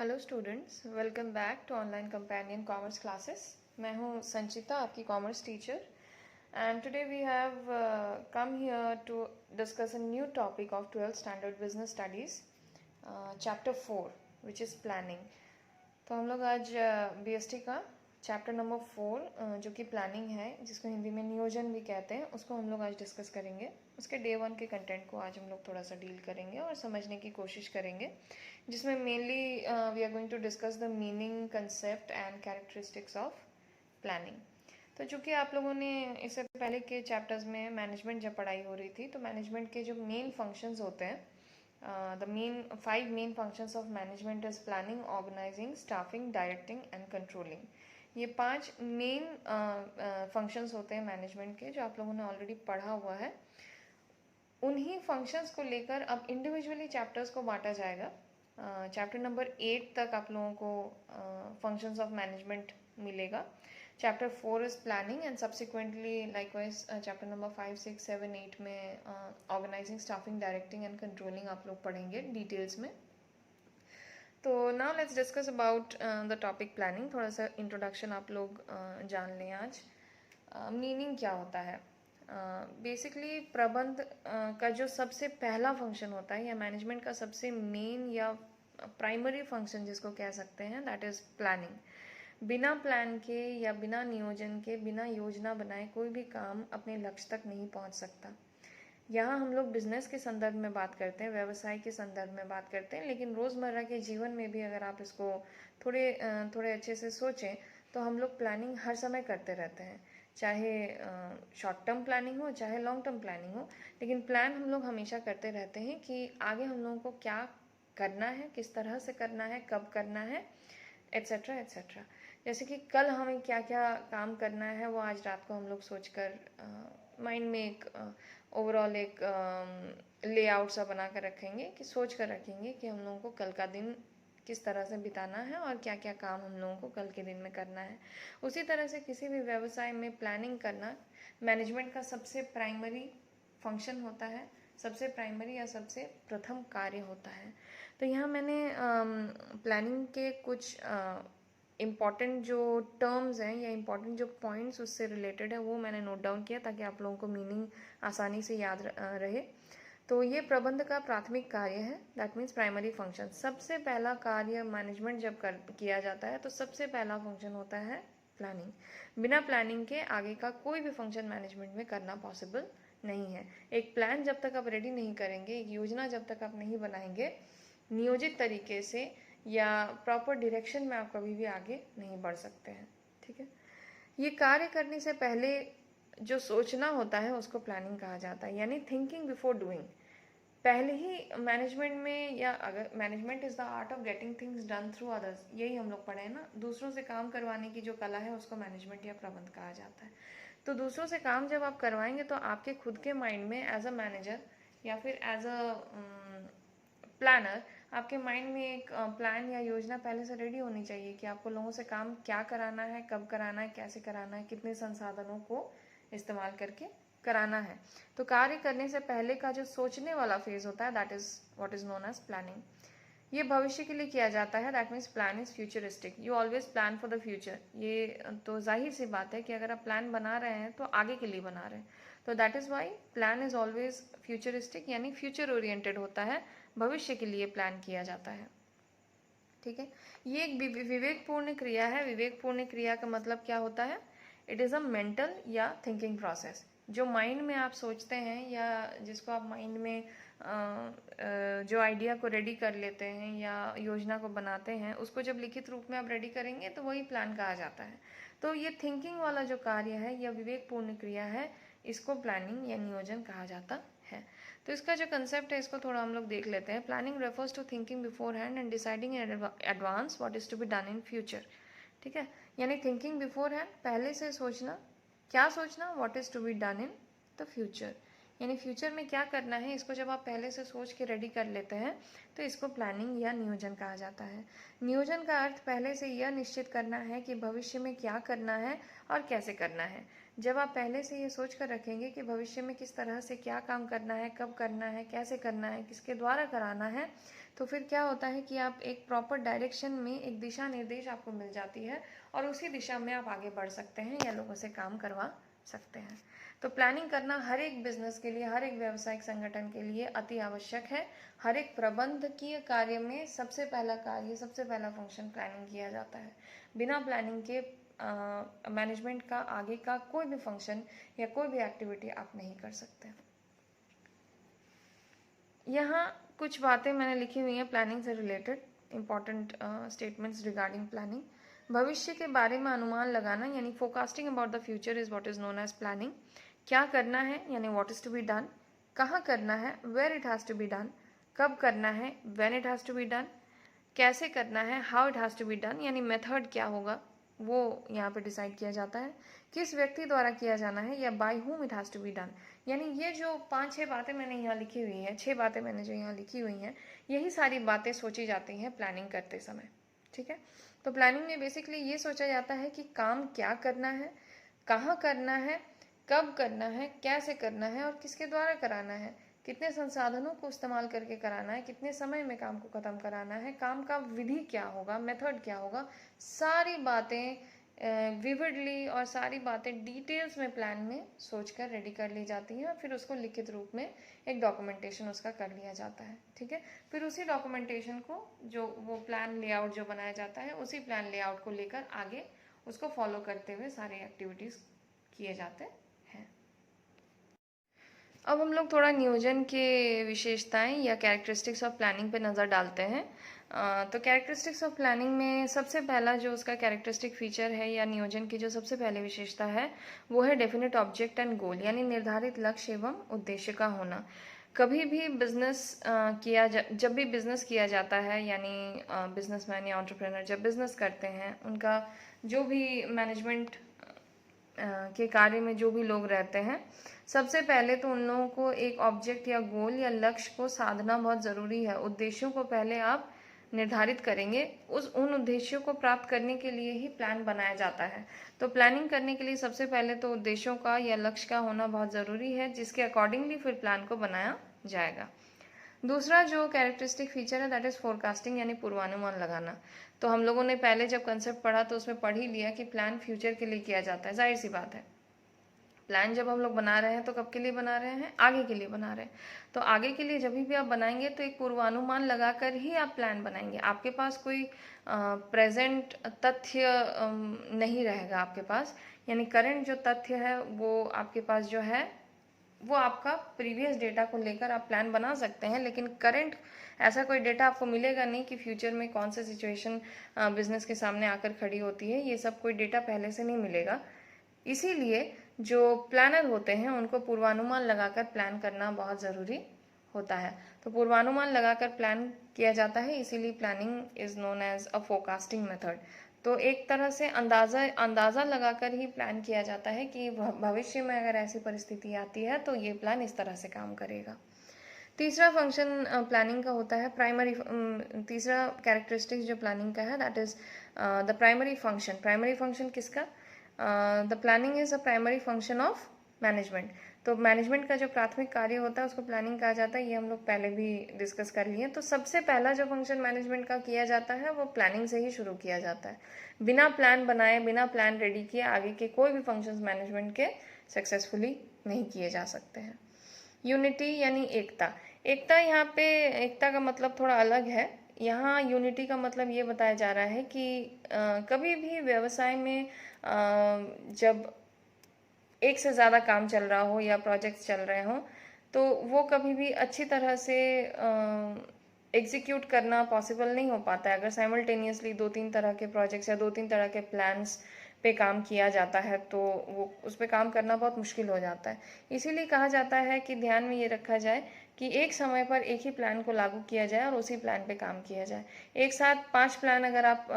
Hello students, welcome back to online companion commerce classes. मैं हूं संचिता, आपकी commerce teacher, and today we have come here to discuss a new topic of 12th standard business studies, chapter 4 which is planning. तो हम लोग आज BST का chapter number 4 जो कि प्लानिंग है, जिसको हिंदी में नियोजन भी कहते हैं, उसको हम लोग आज डिस्कस करेंगे। उसके डे 1 के कंटेंट को आज हम लोग थोड़ा सा डील करेंगे और समझने की कोशिश करेंगे, जिसमें mainly we are going to discuss the meaning, concept and characteristics of planning. तो चूँकि आप लोगों ने इससे पहले के चैप्टर्स में मैनेजमेंट जब पढ़ाई हो रही थी, तो मैनेजमेंट के जो मेन फंक्शंस होते हैं, the five main functions of management is planning, organizing, staffing, directing and controlling. ये 5 मेन फंक्शंस होते हैं मैनेजमेंट के, जो आप लोगों ने ऑलरेडी पढ़ा हुआ है। उन्हीं फंक्शंस को लेकर अब इंडिविजुअली चैप्टर्स को बांटा जाएगा। चैप्टर नंबर 8 तक आप लोगों को फंक्शंस ऑफ मैनेजमेंट मिलेगा। Chapter 4 is planning and subsequently likewise chapter number 5, 6, 7, 8 में organizing, staffing, directing and controlling आप लोग पढ़ेंगे डिटेल्स में। तो now let's discuss about the topic planning. थोड़ा सा इंट्रोडक्शन आप लोग जान लें आज। मीनिंग क्या होता है? बेसिकली प्रबंध का जो सबसे पहला फंक्शन होता है, या मैनेजमेंट का सबसे मेन या प्राइमरी फंक्शन जिसको कह सकते हैं, दैट इज़ प्लानिंग। बिना प्लान के या बिना नियोजन के, बिना योजना बनाए कोई भी काम अपने लक्ष्य तक नहीं पहुंच सकता। यहाँ हम लोग बिजनेस के संदर्भ में बात करते हैं, व्यवसाय के संदर्भ में बात करते हैं, लेकिन रोज़मर्रा के जीवन में भी अगर आप इसको थोड़े अच्छे से सोचें तो हम लोग प्लानिंग हर समय करते रहते हैं, चाहे शॉर्ट टर्म प्लानिंग हो, चाहे लॉन्ग टर्म प्लानिंग हो। लेकिन प्लान हम लोग हमेशा करते रहते हैं कि आगे हम लोगों को क्या करना है, किस तरह से करना है, कब करना है, एट्सेट्रा एट्सेट्रा। जैसे कि कल हमें क्या क्या काम करना है, वो आज रात को हम लोग सोचकर माइंड में एक ओवरऑल एक लेआउट सा बना कर रखेंगे, कि सोच कर रखेंगे कि हम लोगों को कल का दिन किस तरह से बिताना है और क्या क्या काम हम लोगों को कल के दिन में करना है। उसी तरह से किसी भी व्यवसाय में प्लानिंग करना मैनेजमेंट का सबसे प्राइमरी फंक्शन होता है, सबसे प्राइमरी या सबसे प्रथम कार्य होता है। तो यहाँ मैंने प्लानिंग के कुछ इम्पॉर्टेंट जो टर्म्स हैं या इम्पॉर्टेंट जो पॉइंट्स उससे रिलेटेड है, वो मैंने नोट डाउन किया ताकि आप लोगों को मीनिंग आसानी से याद रहे। तो ये प्रबंध का प्राथमिक कार्य है, दैट मीन्स प्राइमरी फंक्शन। सबसे पहला कार्य मैनेजमेंट जब किया जाता है, तो सबसे पहला फंक्शन होता है प्लानिंग। बिना प्लानिंग के आगे का कोई भी फंक्शन मैनेजमेंट में करना पॉसिबल नहीं है। एक प्लान जब तक आप रेडी नहीं करेंगे, एक योजना जब तक आप नहीं बनाएंगे नियोजित तरीके से या प्रॉपर डायरेक्शन में, आप कभी भी आगे नहीं बढ़ सकते हैं। ठीक है, ये कार्य करने से पहले जो सोचना होता है उसको प्लानिंग कहा जाता है, यानी थिंकिंग बिफोर डूइंग। पहले ही मैनेजमेंट में, या अगर management is the art of getting things done through others, यही हम लोग पढ़े हैं ना, दूसरों से काम करवाने की जो कला है उसको मैनेजमेंट या प्रबंध कहा जाता है। तो दूसरों से काम जब आप करवाएंगे तो आपके खुद के माइंड में एज अ मैनेजर या फिर एज अ प्लानर, आपके माइंड में एक प्लान या योजना पहले से रेडी होनी चाहिए कि आपको लोगों से काम क्या कराना है, कब कराना है, कैसे कराना है, कितने संसाधनों को इस्तेमाल करके कराना है। तो कार्य करने से पहले का जो सोचने वाला फेज होता है, that is what is known as planning. ये भविष्य के लिए किया जाता है, that means plan is futuristic. You always plan for the future. ये तो जाहिर सी बात है कि अगर आप प्लान बना रहे हैं तो आगे के लिए बना रहे हैं। तो that is why plan is always futuristic, यानी फ्यूचर ओरिएंटेड होता है, भविष्य के लिए प्लान किया जाता है। ठीक है, ये एक विवेकपूर्ण क्रिया है। विवेकपूर्ण क्रिया का मतलब क्या होता है? इट इज़ अ मेंटल या थिंकिंग प्रोसेस। जो माइंड में आप सोचते हैं या जिसको आप माइंड में जो आइडिया को रेडी कर लेते हैं या योजना को बनाते हैं, उसको जब लिखित रूप में आप रेडी करेंगे तो वही प्लान कहा जाता है। तो ये थिंकिंग वाला जो कार्य है या विवेकपूर्ण क्रिया है, इसको प्लानिंग या नियोजन कहा जाता है। तो इसका जो कंसेप्ट है, इसको थोड़ा हम लोग देख लेते हैं। Planning refers to thinking beforehand and deciding in advance what is to be done in future. ठीक है, यानी थिंकिंग बिफोर हैंड, पहले से सोचना, क्या सोचना, what is to be done in the future, यानी फ्यूचर में क्या करना है, इसको जब आप पहले से सोच के रेडी कर लेते हैं तो इसको प्लानिंग या नियोजन कहा जाता है। नियोजन का अर्थ पहले से यह निश्चित करना है कि भविष्य में क्या करना है और कैसे करना है। जब आप पहले से ये सोच कर रखेंगे कि भविष्य में किस तरह से क्या काम करना है, कब करना है, कैसे करना है, किसके द्वारा कराना है, तो फिर क्या होता है कि आप एक प्रॉपर डायरेक्शन में एक दिशा निर्देश आपको मिल जाती है और उसी दिशा में आप आगे बढ़ सकते हैं या लोगों से काम करवा सकते हैं। तो प्लानिंग करना हर एक बिजनेस के लिए, हर एक व्यावसायिक संगठन के लिए अति आवश्यक है। हर एक प्रबंधकीय कार्य में सबसे पहला कार्य, सबसे पहला फंक्शन प्लानिंग किया जाता है। बिना प्लानिंग के मैनेजमेंट का आगे का कोई भी फंक्शन या कोई भी एक्टिविटी आप नहीं कर सकते। यहाँ कुछ बातें मैंने लिखी हुई हैं प्लानिंग से related, important statements regarding planning. भविष्य के बारे में अनुमान लगाना यानी forecasting about the future is what is known as planning. क्या करना है यानी what is to be done. कहाँ करना है, where it has to be done. कब करना है, when it has to be done. कैसे करना है, how it has to be done, यानी मेथड क्या होगा वो यहाँ पे डिसाइड किया जाता है। किस व्यक्ति द्वारा किया जाना है या by whom it has to be done. यानी ये जो 5-6 बातें मैंने यहाँ लिखी हुई हैं, 6 बातें मैंने जो यहाँ लिखी हुई हैं, यही सारी बातें सोची जाती हैं प्लानिंग करते समय। ठीक है, तो प्लानिंग में बेसिकली ये सोचा जाता है कि काम क्या करना है, कहाँ करना है, कब करना है, कैसे करना है और किसके द्वारा कराना है, कितने संसाधनों को इस्तेमाल करके कराना है, कितने समय में काम को ख़त्म कराना है, काम का विधि क्या होगा, मेथड क्या होगा। सारी बातें विविडली और सारी बातें डिटेल्स में प्लान में सोचकर रेडी कर ली जाती हैं और फिर उसको लिखित रूप में एक डॉक्यूमेंटेशन उसका कर लिया जाता है। ठीक है, फिर उसी डॉक्यूमेंटेशन को जो वो प्लान लेआउट जो बनाया जाता है, उसी प्लान लेआउट को लेकर आगे उसको फॉलो करते हुए सारी एक्टिविटीज़ किए जाते हैं। अब हम लोग थोड़ा नियोजन के विशेषताएं या कैरेक्टरिस्टिक्स ऑफ प्लानिंग पे नज़र डालते हैं। तो कैरेक्टरिस्टिक्स ऑफ प्लानिंग में सबसे पहला जो उसका कैरेक्टरिस्टिक फीचर है या नियोजन की जो सबसे पहले विशेषता है वो है डेफिनेट ऑब्जेक्ट एंड गोल, यानी निर्धारित लक्ष्य एवं उद्देश्य का होना। कभी भी बिजनेस जब भी बिजनेस किया जाता है, यानी बिजनेसमैन या एंटरप्रेन्योर जब बिजनेस करते हैं, उनका जो भी मैनेजमेंट के कार्य में जो भी लोग रहते हैं, सबसे पहले तो उन लोगों को एक ऑब्जेक्ट या गोल या लक्ष्य को साधना बहुत ज़रूरी है। उद्देश्यों को पहले आप निर्धारित करेंगे, उन उद्देश्यों को प्राप्त करने के लिए ही प्लान बनाया जाता है। तो प्लानिंग करने के लिए सबसे पहले तो उद्देश्यों का या लक्ष्य का होना बहुत ज़रूरी है, जिसके अकॉर्डिंगली फिर प्लान को बनाया जाएगा। दूसरा जो कैरेक्टरिस्टिक फीचर है दैट इज़ फोरकास्टिंग, यानी पूर्वानुमान लगाना। तो हम लोगों ने पहले जब कंसेप्ट पढ़ा तो उसमें पढ़ ही लिया कि प्लान फ्यूचर के लिए किया जाता है। जाहिर सी बात है, प्लान जब हम लोग बना रहे हैं तो कब के लिए बना रहे हैं, आगे के लिए बना रहे हैं। तो आगे के लिए जब भी आप बनाएंगे तो एक पूर्वानुमान लगाकर ही आप प्लान बनाएंगे। आपके पास कोई प्रेजेंट तथ्य नहीं रहेगा आपके पास, यानी करंट जो तथ्य है वो आपके पास जो है वो आपका प्रीवियस डेटा को लेकर आप प्लान बना सकते हैं, लेकिन करंट ऐसा कोई डेटा आपको मिलेगा नहीं कि फ्यूचर में कौन सा सिचुएशन बिजनेस के सामने आकर खड़ी होती है। ये सब कोई डेटा पहले से नहीं मिलेगा। इसीलिए जो प्लानर होते हैं उनको पूर्वानुमान लगाकर प्लान करना बहुत ज़रूरी होता है। तो पूर्वानुमान लगाकर प्लान किया जाता है, इसीलिए planning is known as a forecasting method. तो एक तरह से अंदाज़ा लगाकर ही प्लान किया जाता है कि भविष्य में अगर ऐसी परिस्थिति आती है तो ये प्लान इस तरह से काम करेगा। तीसरा फंक्शन प्लानिंग का होता है प्राइमरी। तीसरा कैरेक्टरिस्टिक्स जो प्लानिंग का है that is the primary function. Primary function किसका? The planning is a primary function of management. तो मैनेजमेंट का जो प्राथमिक कार्य होता है उसको प्लानिंग कहा जाता है। ये हम लोग पहले भी डिस्कस कर लिए। तो सबसे पहला जो फंक्शन मैनेजमेंट का किया जाता है वो प्लानिंग से ही शुरू किया जाता है। बिना प्लान बनाए, बिना प्लान रेडी किए आगे के कोई भी फंक्शंस मैनेजमेंट के सक्सेसफुली नहीं किए जा सकते हैं। यूनिटी यानी एकता। एकता यहाँ पे, एकता का मतलब थोड़ा अलग है। यहाँ यूनिटी का मतलब ये बताया जा रहा है कि कभी भी व्यवसाय में जब एक से ज़्यादा काम चल रहा हो या प्रोजेक्ट्स चल रहे हों तो वो कभी भी अच्छी तरह से एग्जीक्यूट करना पॉसिबल नहीं हो पाता है। अगर साइमल्टेनियसली 2-3 तरह के प्रोजेक्ट्स या 2-3 तरह के प्लान्स पे काम किया जाता है तो वो उस पे काम करना बहुत मुश्किल हो जाता है। इसीलिए कहा जाता है कि ध्यान में ये रखा जाए कि एक समय पर एक ही प्लान को लागू किया जाए और उसी प्लान पे काम किया जाए। एक साथ 5 प्लान अगर आप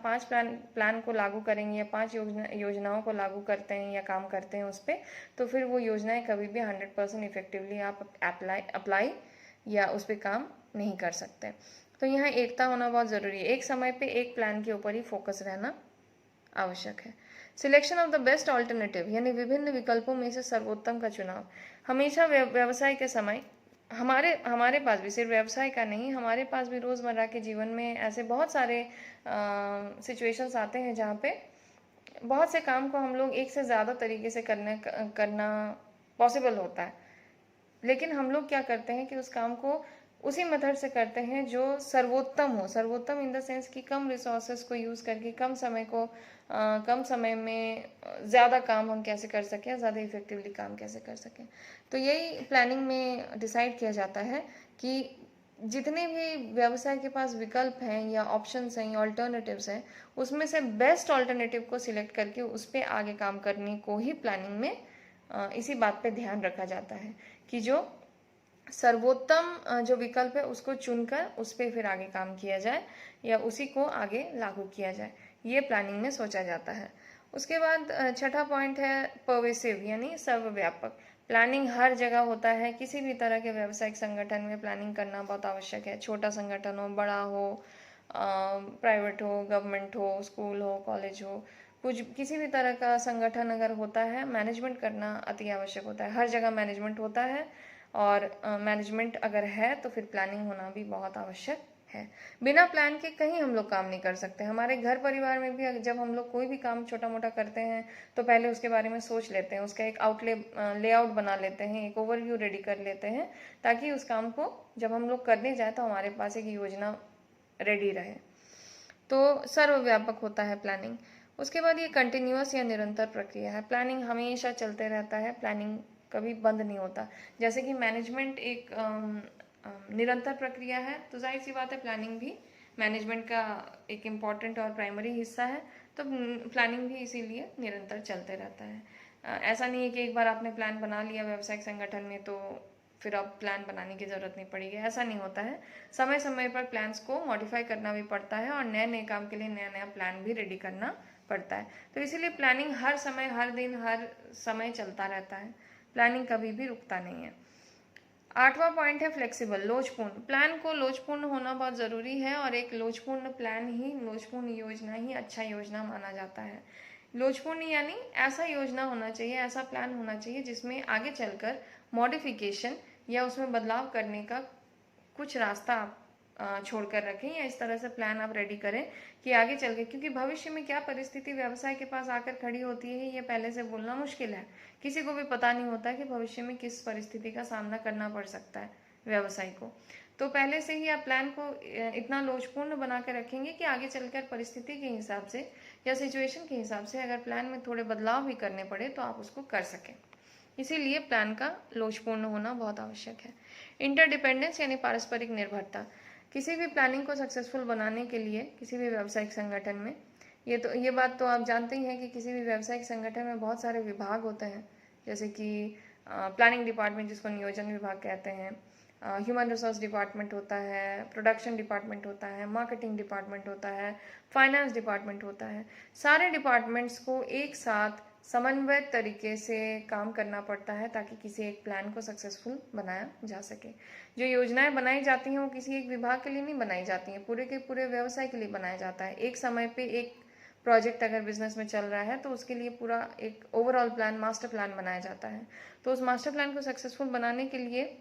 5 प्लान को लागू करेंगे या 5 योजनाओं को लागू करते हैं या काम करते हैं उस पर, तो फिर वो योजनाएं कभी भी 100% इफेक्टिवली आप अप्लाई या उस पर काम नहीं कर सकते। तो यहाँ एकता होना बहुत ज़रूरी है। एक समय पे एक प्लान के ऊपर ही फोकस रहना आवश्यक है। Selection of the best alternative, यानी विभिन्न विकल्पों में से सर्वोत्तम का चुनाव। हमेशा व्यवसाय के समय हमारे हमारे पास भी सिर्फ व्यवसाय का नहीं, हमारे पास भी रोज़मर्रा के जीवन में ऐसे बहुत सारे सिचुएशंस आते हैं जहाँ पे बहुत से काम को हम लोग एक से ज़्यादा तरीके से करना पॉसिबल होता है, लेकिन हम लोग क्या करते हैं कि उस काम को उसी मेथड से करते हैं जो सर्वोत्तम हो। सर्वोत्तम इन द सेंस कि कम रिसोर्सेस को यूज़ करके कम समय में ज़्यादा काम हम कैसे कर सकें, ज़्यादा इफेक्टिवली काम कैसे कर सकें। तो यही प्लानिंग में डिसाइड किया जाता है कि जितने भी व्यवसाय के पास विकल्प हैं या ऑप्शंस हैं या ऑल्टरनेटिव्स हैं, उसमें से बेस्ट ऑल्टरनेटिव को सिलेक्ट करके उस पर आगे काम करने को ही प्लानिंग में इसी बात पे ध्यान रखा जाता है कि जो सर्वोत्तम जो विकल्प है उसको चुनकर उस पर फिर आगे काम किया जाए या उसी को आगे लागू किया जाए, ये प्लानिंग में सोचा जाता है। उसके बाद छठा पॉइंट है परवेसिव यानी सर्वव्यापक। प्लानिंग हर जगह होता है, किसी भी तरह के व्यावसायिक संगठन में प्लानिंग करना बहुत आवश्यक है। छोटा संगठन हो, बड़ा हो, प्राइवेट हो, गवर्नमेंट हो, स्कूल हो, कॉलेज हो, कुछ किसी भी तरह का संगठन अगर होता है, मैनेजमेंट करना अति आवश्यक होता है। हर जगह मैनेजमेंट होता है और मैनेजमेंट अगर है तो फिर प्लानिंग होना भी बहुत आवश्यक है। बिना प्लान के कहीं हम लोग काम नहीं कर सकते। हमारे घर परिवार में भी जब हम लोग कोई भी काम छोटा मोटा करते हैं तो पहले उसके बारे में सोच लेते हैं, उसका एक लेआउट बना लेते हैं, एक ओवरव्यू रेडी कर लेते हैं, ताकि उस काम को जब हम लोग करने जाए तो हमारे पास एक योजना रेडी रहे। तो सर्वव्यापक होता है प्लानिंग। उसके बाद ये कंटिन्यूअस या निरंतर प्रक्रिया है। प्लानिंग हमेशा चलते रहता है, प्लानिंग कभी बंद नहीं होता। जैसे कि मैनेजमेंट एक निरंतर प्रक्रिया है, तो जाहिर सी बात है प्लानिंग भी मैनेजमेंट का एक इम्पॉर्टेंट और प्राइमरी हिस्सा है, तो प्लानिंग भी इसीलिए निरंतर चलते रहता है। ऐसा नहीं है कि एक बार आपने प्लान बना लिया व्यावसायिक संगठन में तो फिर अब प्लान बनाने की ज़रूरत नहीं पड़ेगी, ऐसा नहीं होता है। समय समय पर प्लान्स को मॉडिफाई करना भी पड़ता है और नए नए काम के लिए नया नया प्लान भी रेडी करना पड़ता है। तो इसीलिए प्लानिंग हर समय, हर दिन, हर समय चलता रहता है। प्लानिंग कभी भी रुकता नहीं है। आठवां पॉइंट है फ्लेक्सिबल, लोचपूर्ण। प्लान को लोचपूर्ण होना बहुत ज़रूरी है और एक लोचपूर्ण प्लान ही, लोचपूर्ण योजना ही अच्छा योजना माना जाता है। लोचपूर्ण यानी ऐसा योजना होना चाहिए, ऐसा प्लान होना चाहिए जिसमें आगे चलकर मॉडिफिकेशन या उसमें बदलाव करने का कुछ रास्ता आप छोड़कर रखें, या इस तरह से प्लान आप रेडी करें कि आगे चल के, क्योंकि भविष्य में क्या परिस्थिति व्यवसाय के पास आकर खड़ी होती है ये पहले से बोलना मुश्किल है। किसी को भी पता नहीं होता कि भविष्य में किस परिस्थिति का सामना करना पड़ सकता है व्यवसाय को। तो पहले से ही आप प्लान को इतना लोचपूर्ण बना कर रखेंगे कि आगे चलकर परिस्थिति के हिसाब से या सिचुएशन के हिसाब से अगर प्लान में थोड़े बदलाव भी करने पड़े तो आप उसको कर सकें। इसीलिए प्लान का लोचपूर्ण होना बहुत आवश्यक है। इंटरडिपेंडेंस यानी पारस्परिक निर्भरता। किसी भी प्लानिंग को सक्सेसफुल बनाने के लिए किसी भी व्यावसायिक संगठन में, ये बात तो आप जानते ही हैं कि किसी भी व्यावसायिक संगठन में बहुत सारे विभाग होते हैं, जैसे कि प्लानिंग डिपार्टमेंट जिसको नियोजन विभाग कहते हैं, ह्यूमन रिसोर्स डिपार्टमेंट होता है, प्रोडक्शन डिपार्टमेंट होता है, मार्केटिंग डिपार्टमेंट होता है, फाइनेंस डिपार्टमेंट होता है। सारे डिपार्टमेंट्स को एक साथ समन्वयित तरीके से काम करना पड़ता है ताकि किसी एक प्लान को सक्सेसफुल बनाया जा सके। जो योजनाएं बनाई जाती हैं वो किसी एक विभाग के लिए नहीं बनाई जाती हैं, पूरे के पूरे व्यवसाय के लिए बनाया जाता है। एक समय पे एक प्रोजेक्ट अगर बिजनेस में चल रहा है तो उसके लिए पूरा एक ओवरऑल प्लान, मास्टर प्लान बनाया जाता है। तो उस मास्टर प्लान को सक्सेसफुल बनाने के लिए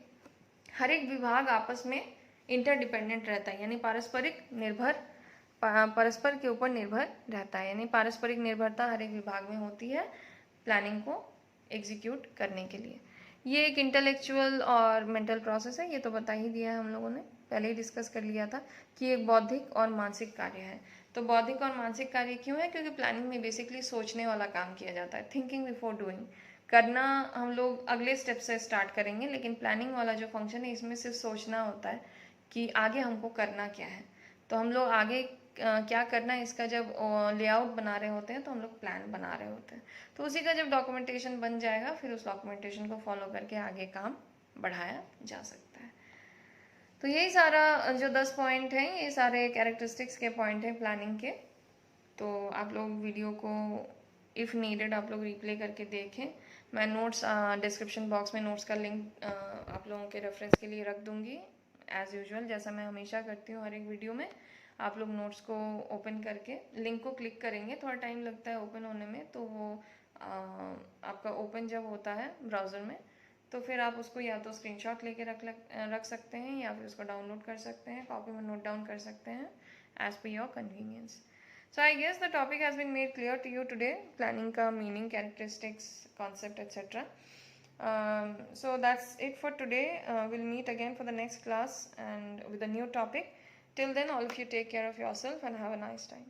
हर एक विभाग आपस में इंटरडिपेंडेंट रहता है, यानी परस्पर के ऊपर निर्भर रहता है, यानी पारस्परिक निर्भरता हर एक विभाग में होती है प्लानिंग को एग्जीक्यूट करने के लिए। ये एक इंटेलेक्चुअल और मेंटल प्रोसेस है, ये तो बता ही दिया है हम लोगों ने, पहले ही डिस्कस कर लिया था कि एक बौद्धिक और मानसिक कार्य है। तो बौद्धिक और मानसिक कार्य क्यों है? क्योंकि प्लानिंग में बेसिकली सोचने वाला काम किया जाता है, थिंकिंग बिफोर डूइंग। करना हम लोग अगले स्टेप से स्टार्ट करेंगे, लेकिन प्लानिंग वाला जो फंक्शन है इसमें सिर्फ सोचना होता है कि आगे हमको करना क्या है। तो हम लोग आगे क्या करना है इसका जब लेआउट बना रहे होते हैं तो हम लोग प्लान बना रहे होते हैं। तो उसी का जब डॉक्यूमेंटेशन बन जाएगा फिर उस डॉक्यूमेंटेशन को फॉलो करके आगे काम बढ़ाया जा सकता है। तो यही सारा जो 10 पॉइंट हैं ये सारे कैरेक्टरिस्टिक्स के पॉइंट हैं प्लानिंग के। तो आप लोग वीडियो को इफ़ नीडेड आप लोग रिप्ले करके देखें। मैं नोट्स डिस्क्रिप्शन बॉक्स में नोट्स का लिंक आप लोगों के रेफरेंस के लिए रख दूंगी एज़ यूजुअल, जैसा मैं हमेशा करती हूँ हर एक वीडियो में। आप लोग नोट्स को ओपन करके लिंक को क्लिक करेंगे, थोड़ा टाइम लगता है ओपन होने में, तो वो आपका ओपन जब होता है ब्राउज़र में तो फिर आप उसको या तो स्क्रीनशॉट लेके रख सकते हैं या फिर उसको डाउनलोड कर सकते हैं, कॉपी में नोट डाउन कर सकते हैं as per your convenience. So I guess the topic has been made clear to you today, planning ka meaning, characteristics, concept, etc. So that's it for today. We'll meet again for the next class and with a new topic. Till then, all of you take care of yourself and have a nice time.